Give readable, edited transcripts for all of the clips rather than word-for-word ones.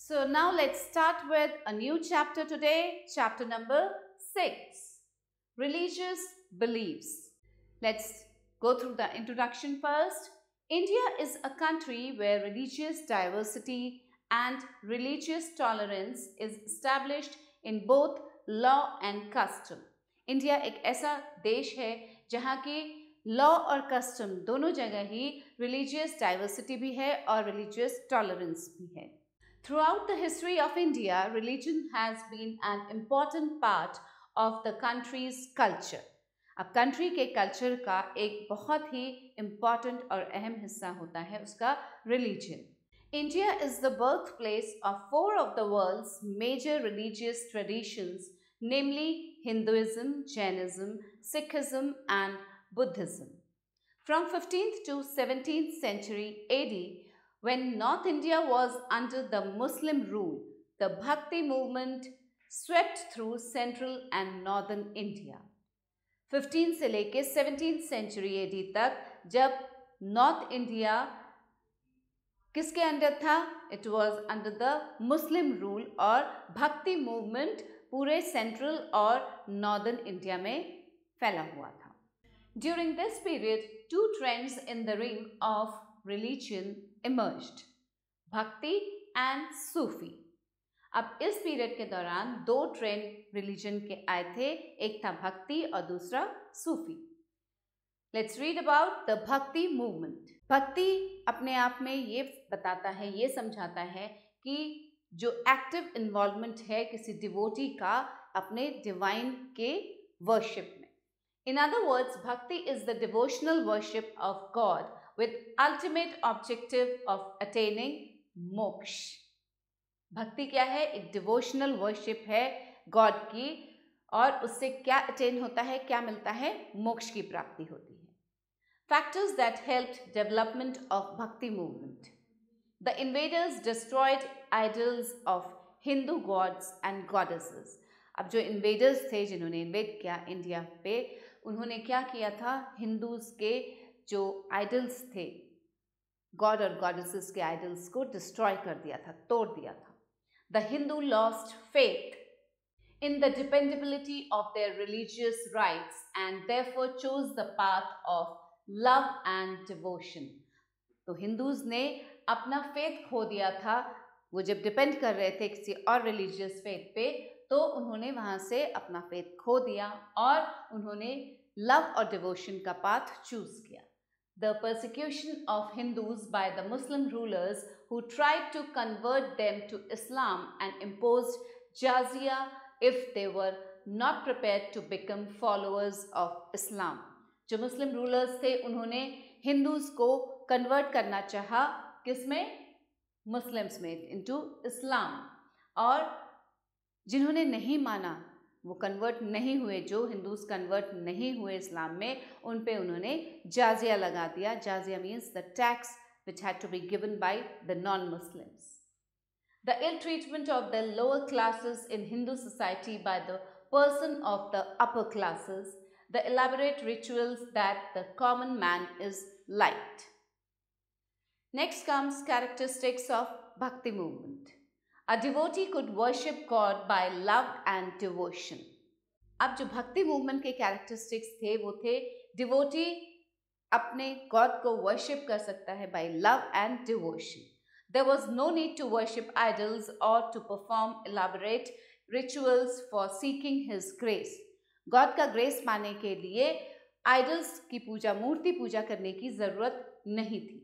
So now let's start with a new chapter today, chapter number 6, Religious Beliefs. Let's go through the introduction first. India is a country where religious diversity and religious tolerance is established in both law and custom. India एक ऐसा देश है जहाँ की law और custom दोनों जगह ही religious diversity भी है और रिलीजियस टॉलरेंस भी है. Throughout the history of India, religion has been an important part of the country's culture. अब कंट्री के कल्चर का एक बहुत ही इम्पॉर्टेंट और अहम हिस्सा होता है उसका religion. India is the birthplace of 4 of the world's major religious traditions, namely Hinduism, Jainism, Sikhism and Buddhism. From 15th to 17th century AD, when North India was under the Muslim rule, the Bhakti movement swept through central and northern India. 15 से लेके 17th century AD तक जब north India किसके under था? It was under the Muslim rule और भक्ति movement पूरे central और नॉर्दर्न इंडिया में फैला हुआ था. During this period 2 trends in the ring of religion emerged, भक्ति एंड सूफी. अब इस पीरियड के दौरान 2 ट्रेंड रिलीजन के आए थे, एक था भक्ति और दूसरा सूफी. लेट्स रीड अबाउट द भक्ति मूवमेंट. भक्ति अपने आप में ये बताता है, ये समझाता है कि जो एक्टिव इन्वॉल्वमेंट है किसी डिवोटी का अपने डिवाइन के वर्शिप में. इन अदर वर्ड्स, भक्ति is the devotional worship of God with ultimate objective of attaining मोक्ष. भक्ति क्या है? एक डिवोशनल वर्शिप है गॉड की और उससे क्या अटेन होता है, क्या मिलता है? मोक्ष की प्राप्ति होती है. Factors that helped development of Bhakti movement. The invaders destroyed idols of Hindu gods and goddesses. अब जो invaders थे जिन्होंने इन्वेड किया इंडिया पे, उन्होंने क्या किया था? हिंदूज के जो आइडल्स थे, गॉड और गॉडेसेस के आइडल्स को डिस्ट्रॉय कर दिया था, तोड़ दिया था. The Hindu lost faith in the dependability of their religious rights and therefore chose the path of love and devotion. तो हिंदूज ने अपना फेथ खो दिया था. वो जब डिपेंड कर रहे थे किसी और रिलीजियस फेथ पे, तो उन्होंने वहाँ से अपना फेथ खो दिया और उन्होंने लव और डिवोशन का पाथ चूज किया. The persecution of Hindus by the Muslim rulers who tried to convert them to Islam and imposed jizya if they were not prepared to become followers of Islam. जो मुस्लिम rulers थे उन्होंने Hindus को convert करना चाहा, किसमें? Muslims में, into इस्लाम. और जिन्होंने नहीं माना, वो कन्वर्ट नहीं हुए, जो हिंदूज कन्वर्ट नहीं हुए इस्लाम में, उन पे उन्होंने जाजिया लगा दिया. Jizya means the tax which had to be given by the non Muslims. The ill treatment of the lower classes in Hindu society by the person of the upper classes, the elaborate rituals that the common man is liked. Next comes characteristics of Bhakti movement. A devotee could worship God by love and devotion. अब जो भक्ति movement के characteristics थे वो थे, devotee अपने God को worship कर सकता है by love and devotion. There was no need to worship idols or to perform elaborate rituals for seeking His grace. God का ग्रेस पाने के लिए आइडल्स की पूजा, मूर्ति पूजा करने की जरूरत नहीं थी.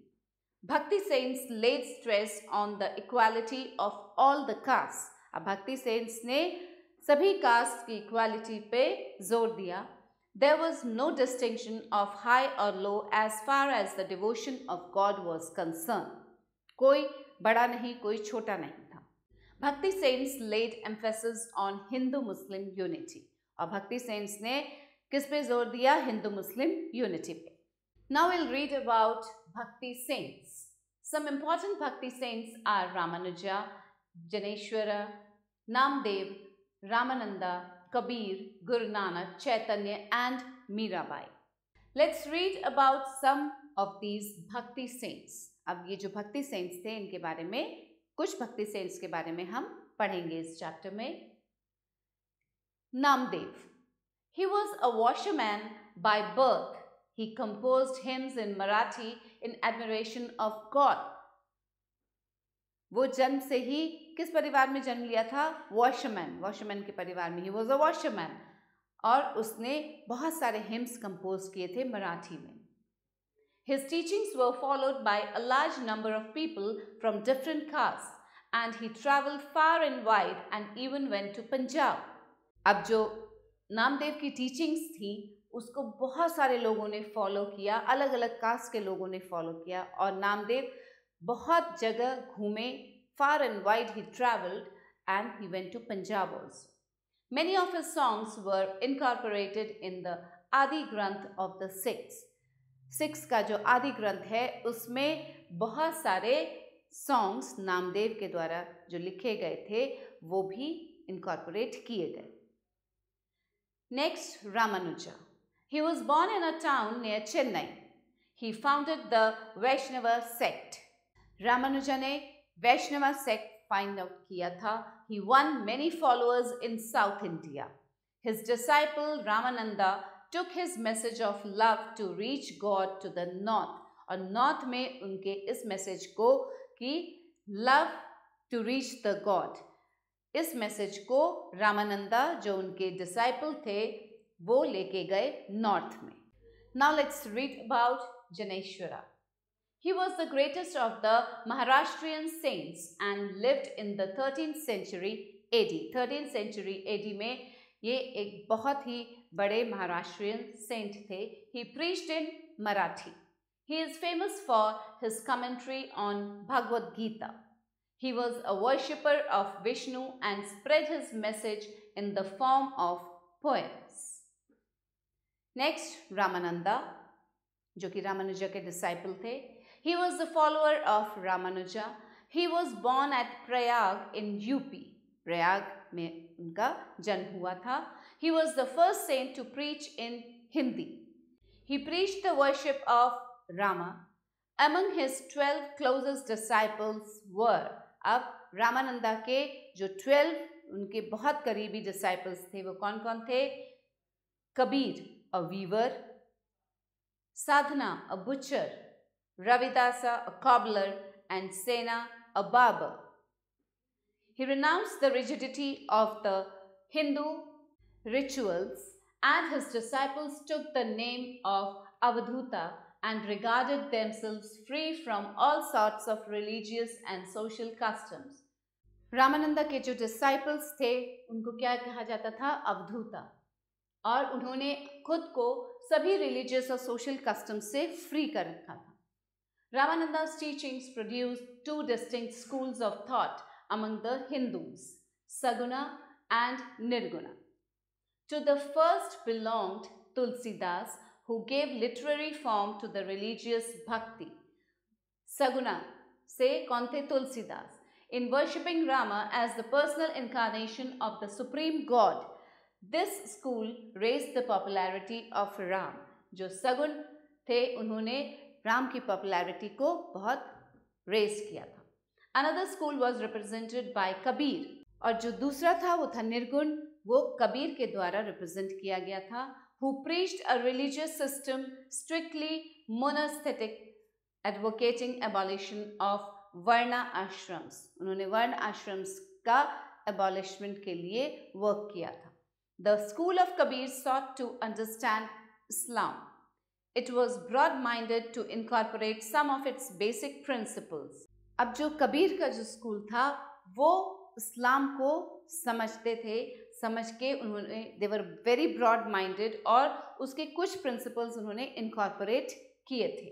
भक्ति cents laid stress on the equality of all the castes. अब भक्ति सेंट्स ने सभी कास्ट की इक्वालिटी पे जोर दिया. There was no distinction of high or low as far as the devotion of God was concerned. कोई बड़ा नहीं, कोई छोटा नहीं था. भक्ति cents laid emphasis on Hindu-Muslim unity. और भक्ति सेंट्स ने किस पे जोर दिया? हिंदू मुस्लिम यूनिटी पे. Now we'll read about Bhakti saints. Some important Bhakti saints are Ramanuja, Janeshwara, Namdev, Ramananda, Kabir, Guru Nanak, Chaitanya and Mirabai. Let's read about some of these Bhakti saints. अब ये जो भक्ति cents थे इनके बारे में कुछ भक्ति सेंट्स के बारे में हम पढ़ेंगे इस चैप्टर में। Namdev, he was a washerman by birth. He composed hymns in Marathi in admiration of God. वो जन्म से ही किस परिवार में जन्म लिया था? वॉशरमैन के परिवार में। ही वॉज अ वॉशरमैन, और उसने बहुत सारे हिम्स कंपोज किए थे मराठी में। His teachings were followed by a large number of people from different castes, and he traveled far and wide and even went to Punjab. अब जो नामदेव की टीचिंग्स थी उसको बहुत सारे लोगों ने फॉलो किया, अलग अलग कास्ट के लोगों ने फॉलो किया, और नामदेव बहुत जगह घूमे। Far and wide he traveled and he went to Punjab also. Many of his songs were incorporated in the Adi Granth of the Sikhs. Six का जो आदि ग्रंथ है उसमें बहुत सारे सॉन्ग्स नामदेव के द्वारा जो लिखे गए थे वो भी इनकॉर्पोरेट किए गए। Next, Ramanuja. He was born in a town near Chennai. He founded the Vaishnava sect. Ramanuja ने वैष्णवा सेक्ट फाइंड आउट किया था। He won many followers in South India. His disciple Ramananda took his message of love to reach God to the north. और north में उनके इस message को कि love to reach the god, इस message को रामानंदा जो उनके डिसाइपल थे वो लेके गए नॉर्थ में। Now let's read about Jnaneshwara. He was the greatest of the Maharashtrian saints and lived in the 13th century AD. 13th century AD में ये एक बहुत ही बड़े महाराष्ट्रियन सेंट थे। He preached in Marathi. He is famous for his commentary on Bhagavad Gita. He was a worshipper of Vishnu and spread his message in the form of poems. Next, Ramananda, जो कि रामानुजा के disciple थे। He was the follower of Ramanuja. He was born at Prayag in UP. Prayag में उनका जन्म हुआ था। He was the first saint to preach in Hindi. He preached the worship of Rama. Among his 12 closest disciples were, अब रामानंदा के जो 12 उनके बहुत करीबी डिसाइपल्स थे वो कौन कौन थे? Kabir, a weaver; Sadhana, a butcher; Ravidasa, a cobbler; and Sena, a barber. He renounced the rigidity of the Hindu rituals, and his disciples took the name of Avadhuta and regarded themselves free from all sorts of religious and social customs. Ramananda के जो disciples थे उनको क्या कहा जाता था? अवधूता, और उन्होंने खुद को सभी रिलीजियस और सोशल कस्टम से फ्री कर रखा था। Ramananda's teachings produced two distinct schools of thought among the Hindus, Saguna and Nirguna. To the first belonged Tulsidas, who gave literary form to the religious bhakti. Saguna से कौन थे? Tulsidas. In worshipping Rama as the personal incarnation of the supreme God, this school raised the popularity of Ram. जो सगुन थे उन्होंने राम की popularity को बहुत रेज किया था। Another school was represented by Kabir, और जो दूसरा था वो था निर्गुण, वो कबीर के द्वारा रिप्रेजेंट किया गया था। Who preached a religious system strictly monastic, advocating abolition of varna ashrams. उन्होंने वर्ण आश्रम्स का एबॉलिशमेंट के लिए वर्क किया था। The school of Kabir sought to understand Islam. It was broad-minded to incorporate some of its basic principles. अब जो कबीर का जो स्कूल था वो इस्लाम को समझते थे, समझ के उन्होंने they were very broad-minded और उसके कुछ principles उन्होंने incorporate किए थे।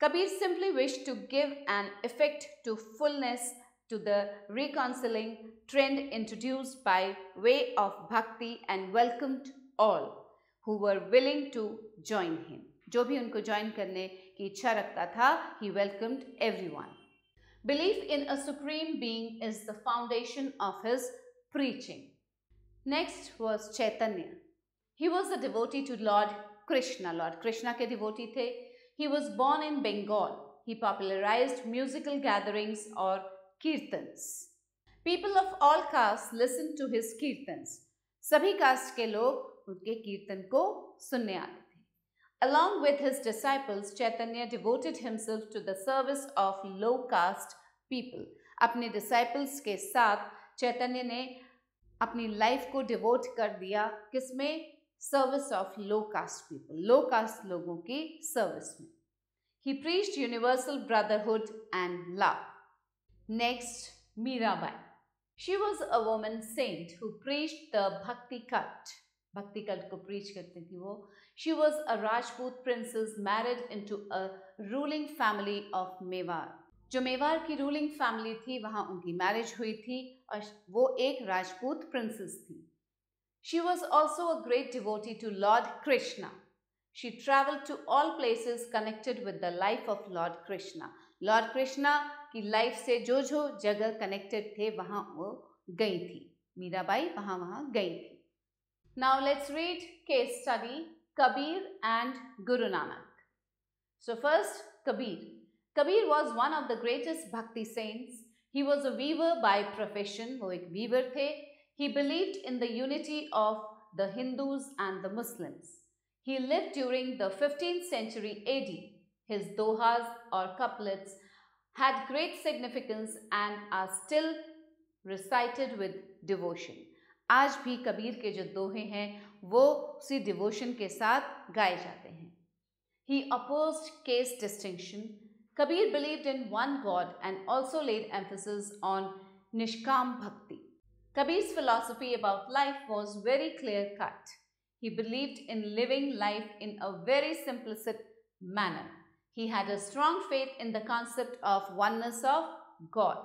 Kabir simply wished to give an effect to fullness to the reconciling trend introduced by way of bhakti and welcomed all who were willing to join him. जो भी उनको join करने की इच्छा रखता था, he welcomed everyone. Belief in a supreme being is the foundation of his preaching. Next was Chaitanya. He was a devotee to Lord Krishna. Lord Krishna के devotee थे. He was born in Bengal. He popularized musical gatherings or kirtans. People of all castes listened to his kirtans. सभी cast के लोग उनके कीर्तन को सुनने आते थे. Along with his disciples, Chaitanya devoted himself to the service of low caste people. अपने disciples के साथ चैतन्य ने अपनी लाइफ को डिवोट कर दिया किसमें? Service of low caste people, low caste लोगों की सर्विस में. He preached universal brotherhood and love. Next, Mirabai. She was a woman saint who preached the Bhakti cult. Bhakti cult को preach करती थी वो. She was a Rajput princess married into a ruling family of Mewar. जो मेवाड़ की ruling family थी वहाँ उनकी marriage हुई थी और वो एक राजपूत प्रिंसेस थी. She was also a great devotee to Lord Krishna. She traveled to all places connected with the life of Lord Krishna. Lord Krishna की लाइफ से जो जगह कनेक्टेड थे वहाँ वो गई थी. मीराबाई वहाँ गई थी. Now let's read case study Kabir and Guru Nanak. So first, Kabir. Kabir was one of the greatest bhakti saints. He was a weaver by profession. वो एक weaver थे. He believed in the unity of the Hindus and the Muslims. He lived during the 15th century AD. His dohas or couplets had great significance and are still recited with devotion. आज भी कबीर के जो दोहे हैं वो उसी devotion के साथ गाए जाते हैं. He opposed caste distinction. Kabir believed in one God and also laid emphasis on Nishkam Bhakti. Kabir's philosophy about life was very clear-cut. He believed in living life in a very simplistic manner. He had a strong faith in the concept of oneness of God.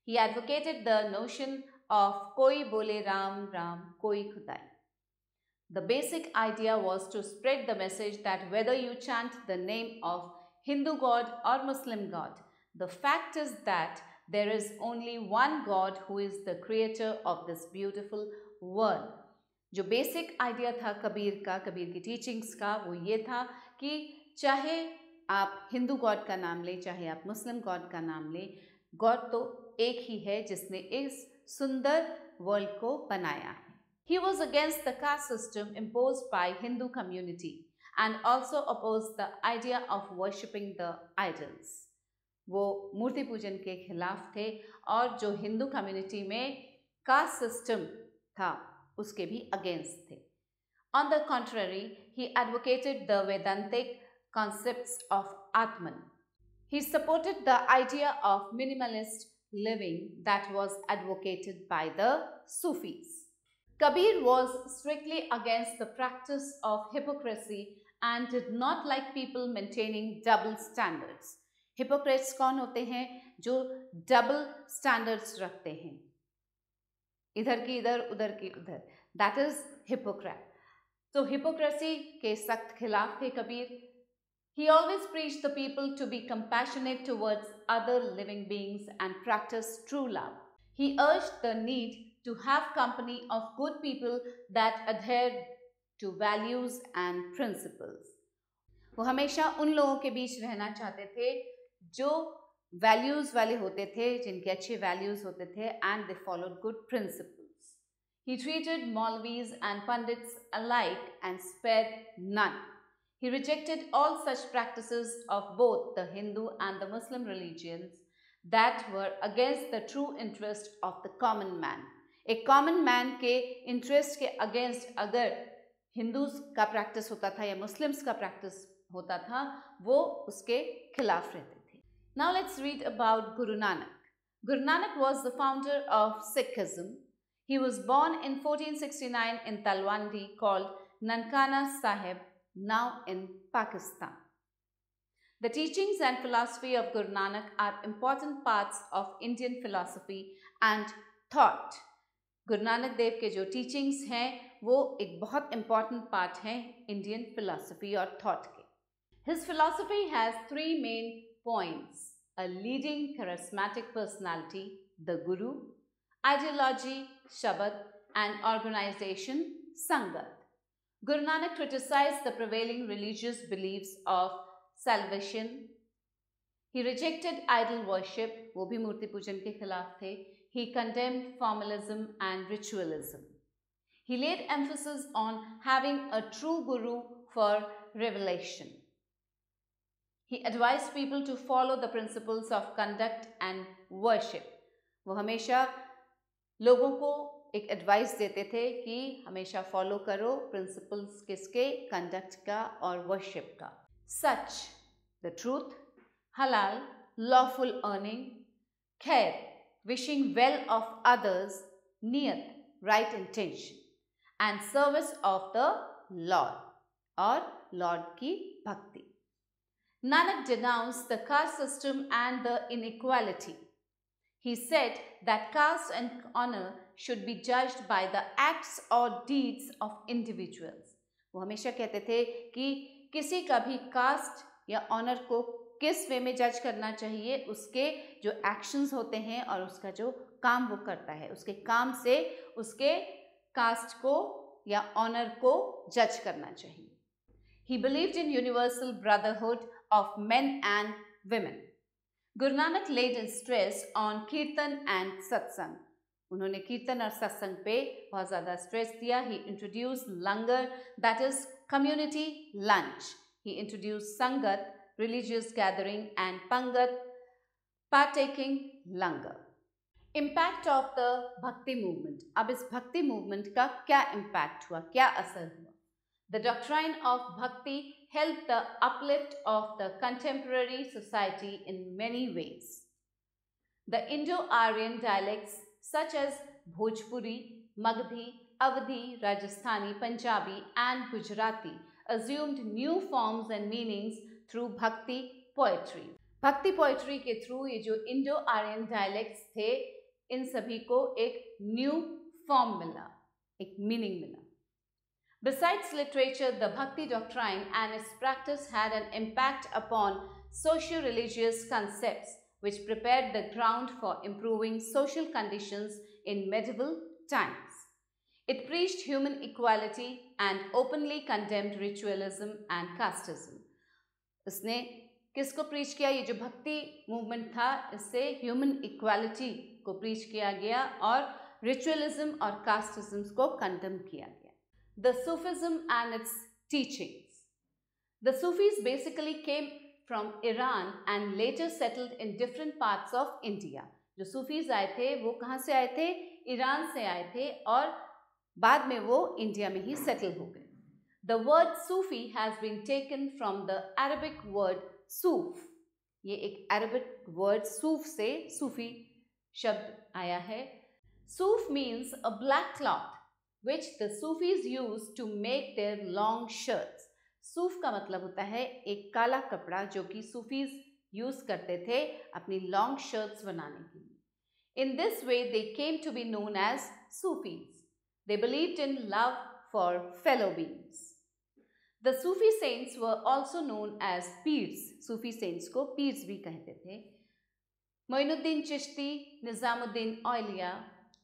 He advocated the notion of Koi Bole Ram Ram, Koi Khudai. The basic idea was to spread the message that whether you chant the name of Hindu God or Muslim God, the fact is that there is only one God who is the creator of this beautiful world. जो basic idea था कबीर का, कबीर की teachings का, वो ये था कि चाहे आप हिंदू गॉड का नाम लें, चाहे आप मुस्लिम गॉड का नाम लें, गॉड तो एक ही है जिसने इस सुंदर वर्ल्ड को बनाया है. He was against the caste system imposed by Hindu community and also opposed the idea of worshipping the idols. वो मूर्ति पूजन के खिलाफ थे और जो हिंदू कम्युनिटी में कास्ट सिस्टम था उसके भी अगेंस्ट थे. On the contrary, he advocated the Vedantic concepts of Atman. He supported the idea of minimalist living that was advocated by the Sufis. Kabir was strictly against the practice of hypocrisy and did not like people maintaining double standards. Hippocrates कौन होते हैं? जो double standards रखते हैं, इधर की इधर उधर की उधर. That is hypocrite. तो हिपोक्रेसी के सख्त खिलाफ थे Kabir. He always preached the people to be compassionate towards other living beings and practice true love. He urged the need to have company of good people that adhere to values and principles. वो हमेशा उन लोगों के बीच रहना चाहते थे जो values वाले होते थे, जिनके अच्छे वैल्यूज होते थे, and they followed good principles. He treated Maulvis and Pandits alike and spared none. He rejected all such practices of both the Hindu and the Muslim religions that were against the true interest of the common man. एक common man के interest के against अगर Hindus का practice होता था या Muslims का practice होता था, वो उसके खिलाफ रहते थे. Now let's read about Guru Nanak. Guru Nanak was the founder of Sikhism. He was born in 1469 in Talwandi called Nankana Sahib, now in Pakistan. The teachings and philosophy of Guru Nanak are important parts of Indian philosophy and thought. Guru Nanak Dev के जो teachings हैं वो एक बहुत important part हैं Indian philosophy और thought के. His philosophy has three main points: a leading charismatic personality, the Guru, ideology, Shabad, and organization, Sangat. Guru Nanak criticized the prevailing religious beliefs of salvation. He rejected idol worship, वो भी मूर्ति पूजन के खिलाफ थे. He condemned formalism and ritualism. He laid emphasis on having a true guru for revelation. He advised people to follow the principles of conduct and worship. वो हमेशा लोगों को एक एडवाइस देते थे कि हमेशा फॉलो करो प्रिंसिपल्स किसके, कंडक्ट का और वर्शिप का. सच, the truth, halal, lawful earning, khair, wishing well of others, niyat, right intention, and service of the Lord or Lord ki bhakti. Nanak denounced the caste system and the inequality. He said that caste and honor should be judged by the acts or deeds of individuals. वो हमेशा कहते थे कि किसी का भी cast या honour को किस वे में जज करना चाहिए, उसके जो एक्शंस होते हैं और उसका जो काम वो करता है, उसके काम से उसके कास्ट को या ऑनर को जज करना चाहिए. He believed in universal brotherhood of men and women. Guru Nanak laid a stress on कीर्तन and सत्संग. उन्होंने कीर्तन और सत्संग पे बहुत ज़्यादा स्ट्रेस दिया. He introduced langar, that is community lunch. He introduced sangat, religious gathering, and pangat, partaking langar. Impact of the Bhakti movement. अब इस भक्ति मूवमेंट का क्या इम्पैक्ट हुआ, क्या असर हुआ? The doctrine of Bhakti helped the uplift of the contemporary society in many ways. The Indo-Aryan dialects such as Bhojpuri, Magadhi, Awadhi, Rajasthani, Punjabi, and Gujarati assumed new forms and meanings through Bhakti poetry. Bhakti poetry के through ये जो Indo-Aryan dialects थे, इन सभी को एक new form मिला, एक meaning मिला. Besides literature, the Bhakti doctrine and its practice had an impact upon socio-religious concepts which prepared the ground for improving social conditions in medieval times. It preached human equality and openly condemned ritualism and casteism. इसने किसको preach किया? ये जो भक्ति movement था, इससे human equality को preach किया गया और रिचुअलिज्म और कास्टिज्म को कंडेम किया गया. The Sufism and its teachings. The Sufis basically came from Iran and later settled in different parts of India. जो सूफीज आए थे वो कहाँ से आए थे? ईरान से आए थे और बाद में वो इंडिया में ही सेटल हो गए. The word Sufi has been taken from the Arabic word सूफ. ये एक अरबिक वर्ड सूफ से सूफी शब्द आया है. सूफ means a black cloth which the Sufis used to make their long shirts. सूफ का मतलब होता है एक काला कपड़ा जो कि सूफीज यूज करते थे अपनी लॉन्ग शर्ट्स बनाने के लिए. In this way they came to be known as Sufis. They believed in love for fellow beings. The Sufi saints were also known as peers. Sufi saints को peers भी कहते थे. Moinuddin Chishti, Nizamuddin Auliya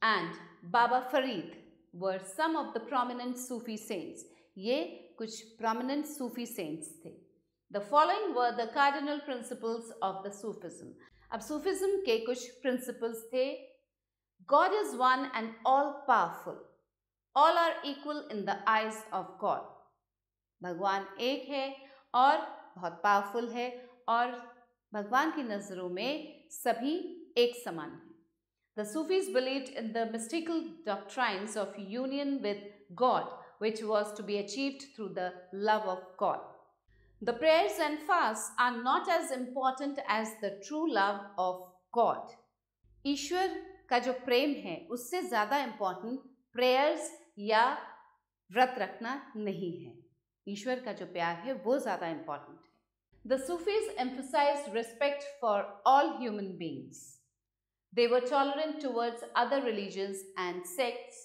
and Baba Farid were some of the prominent Sufi saints. ये कुछ prominent Sufi saints थे. The following were the cardinal principles of the Sufism. अब Sufism के कुछ principles थे. God is one and all powerful. All are equal in the eyes of God. भगवान एक है और बहुत पावरफुल है और भगवान की नज़रों में सभी एक समान हैं. The Sufis believed in the mystical doctrines of union with God, which was to be achieved through the love of God. The prayers and fasts are not as important as the true love of God. ईश्वर का जो प्रेम है उससे ज़्यादा important prayers या व्रत रखना नहीं है. ईश्वर का जो प्यार है वो ज़्यादा इम्पॉर्टेंट है. The Sufis emphasized respect for all human beings. They were tolerant towards other religions and sects.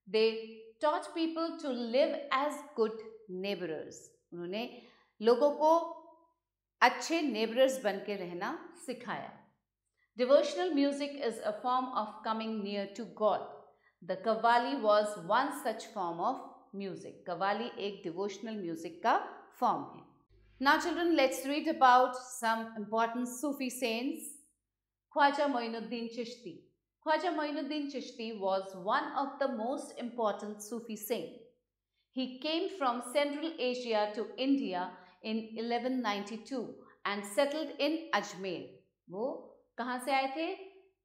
They taught people to live as good neighbors. उन्होंने लोगों को अच्छे neighbors बन के रहना सिखाया. Devotional music is a form of coming near to God. The Qawwali was one such form of music. Qawwali एक devotional music का form है. Now children, let's read about some important Sufi saints. Khwaja Moinuddin Chishti. Khwaja Moinuddin Chishti was one of the most important Sufi saints. He came from Central Asia to India in 1192 and settled in Ajmer. वो कहाँ से आए थे?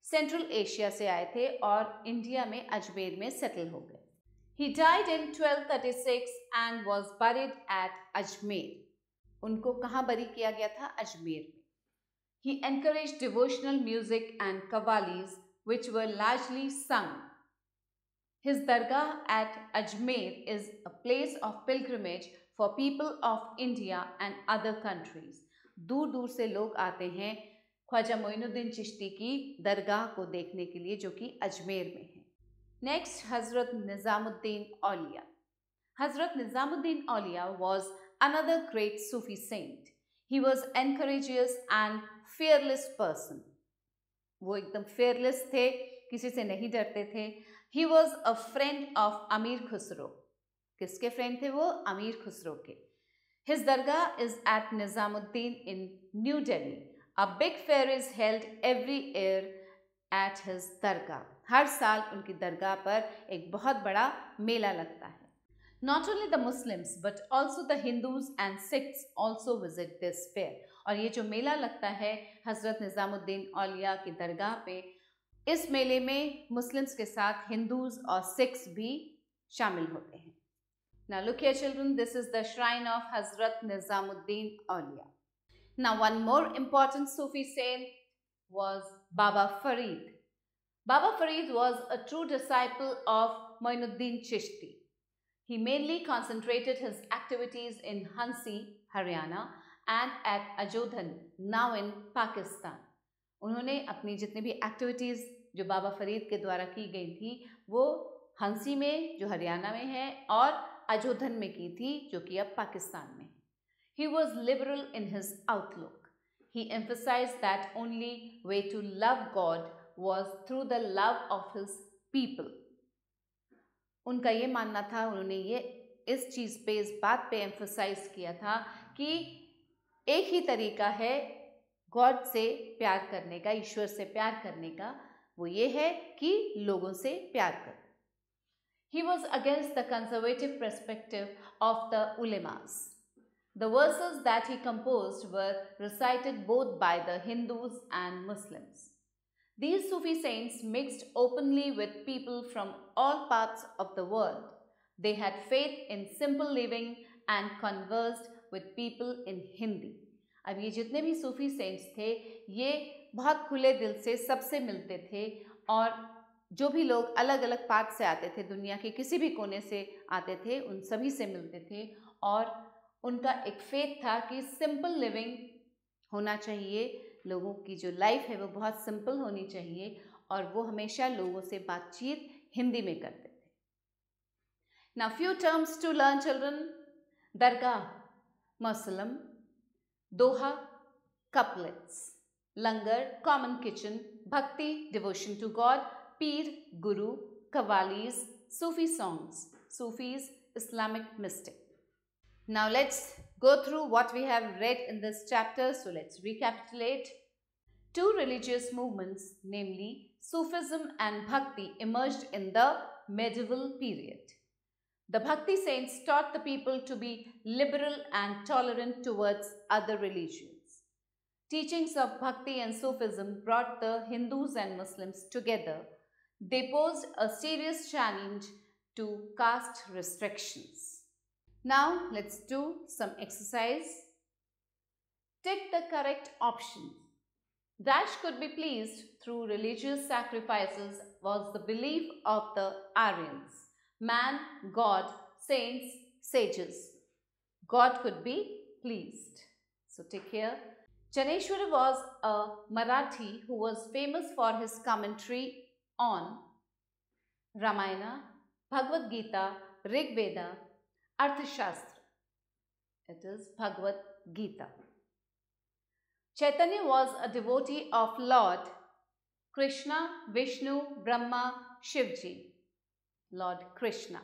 Central Asia से आए थे और India में अजमेर में सेटल हो गए. He died in 1236 and was buried at Ajmer. उनको कहाँ बरी किया गया था? अजमेर में. He encouraged devotional music and qawwalis which were largely sung. His dargah at Ajmer is a place of pilgrimage for people of India and other countries. दूर दूर से लोग आते हैं ख्वाजा मोइनुद्दीन चिश्ती की दरगाह को देखने के लिए, जो कि अजमेर में है. Next, Hazrat Nizamuddin Auliya. Hazrat Nizamuddin Auliya was another great Sufi saint. He was an courageous and fearless person. वो एकदम fearless थे, किसी से नहीं डरते थे. He was a friend of Amir Khusro. किसके friend थे वो? अमीर खुसरो के. His dargah is at Nizamuddin in New Delhi. A big fair is held every year at his dargah. हर साल उनकी दरगाह पर एक बहुत बड़ा मेला लगता है. Not only the Muslims but also the Hindus and Sikhs also visit this fair. और ये जो मेला लगता है हजरत निजामुद्दीन औलिया की दरगाह पे, इस मेले में मुस्लिम्स के साथ हिंदूज और सिख्स भी शामिल होते हैं. Now look here children, this is the shrine of Hazrat Nizamuddin Auliya. Now one more important Sufi saint was Baba Farid. Baba Farid was a true disciple of Moinuddin Chishti. He mainly concentrated his activities in Hansi, Haryana and at Ajodhan, now in Pakistan. उन्होंने अपनी जितनी भी activities जो बाबा फरीद के द्वारा की गई थी वो हंसी में, जो हरियाणा में है, और अजोधन में की थी, जो कि अब पाकिस्तान में है. He was liberal in his outlook. He emphasized that only way to love God was through the love of his people. उनका ये मानना था, उन्होंने ये इस चीज़ पे, इस बात पे एम्फसाइज किया था कि एक ही तरीका है गॉड से प्यार करने का, ईश्वर से प्यार करने का, वो ये है कि लोगों से प्यार करो. He was against the conservative perspective of the ulemas. The verses that he composed were recited both by the Hindus and Muslims. These Sufi saints mixed openly with people from all parts of the world. They had faith in simple living and conversed with people in Hindi. अब ये जितने भी सूफी cents थे ये बहुत खुले दिल से सबसे मिलते थे, और जो भी लोग अलग अलग पार्ट से आते थे, दुनिया के किसी भी कोने से आते थे, उन सभी से मिलते थे. और उनका एक फेथ था कि सिंपल लिविंग होना चाहिए, लोगों की जो लाइफ है वो बहुत सिंपल होनी चाहिए, और वो हमेशा लोगों से बातचीत हिंदी में करते थे. Now few terms to learn children. Dargah, मौसलम. Doha, couplets. Langar, common kitchen. Bhakti, devotion to God. Peer, guru. Qawwalis, Sufi songs. Sufis, Islamic mystic. Now let's go through what we have read in this chapter. So let's recapitulate. Two religious movements, namely Sufism and Bhakti, emerged in the medieval period. The Bhakti saints taught the people to be liberal and tolerant towards other religions. Teachings of Bhakti and Sufism brought the Hindus and Muslims together. They posed a serious challenge to caste restrictions. Now let's do some exercise. Tick the correct option. Dash could be pleased through religious sacrifices was the belief of the Aryans. Man, God, saints, sages. God could be pleased. So take care. Janeshwara was a Marathi who was famous for his commentary on Ramayana, Bhagavad Gita, Rig Veda, Arthashastra. It is Bhagavad Gita. Chaitanya was a devotee of Lord Krishna, Vishnu, Brahma, Shivji. Lord Krishna.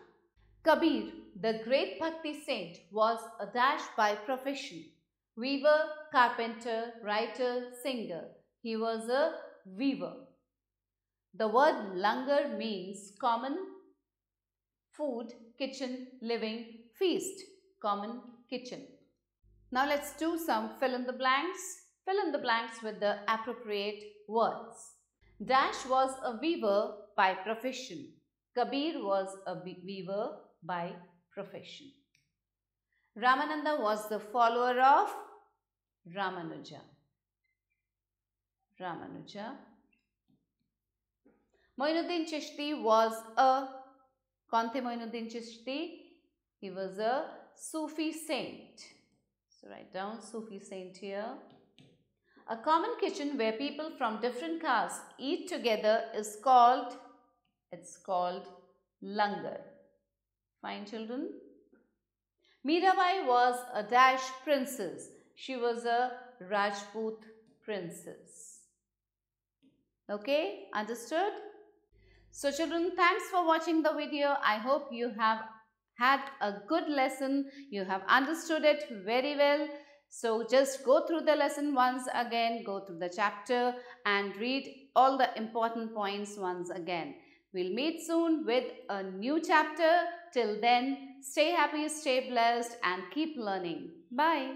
Kabir, the great Bhakti saint, was a dash by profession. Weaver, carpenter, writer, singer. He was a weaver. The word langar means common, food, kitchen, living, feast, common kitchen. Now let's do some fill in the blanks. Fill in the blanks with the appropriate words. Dash was a weaver by profession. Kabir was a weaver by profession. Ramananda was the follower of Ramanuja. Moinuddin Chishti was a Kante Moinuddin Chishti. He was a Sufi saint. So write down Sufi saint here. A common kitchen where people from different castes eat together is called, langar. Fine children. Mirabai was a Dash princess. She was a Rajput princess. Okay, understood? So children, thanks for watching the video. I hope you have had a good lesson. You have understood it very well. So just go through the lesson once again, go through the chapter and read all the important points once again. We'll meet soon with a new chapter. Till then, stay happy, stay blessed and keep learning. Bye.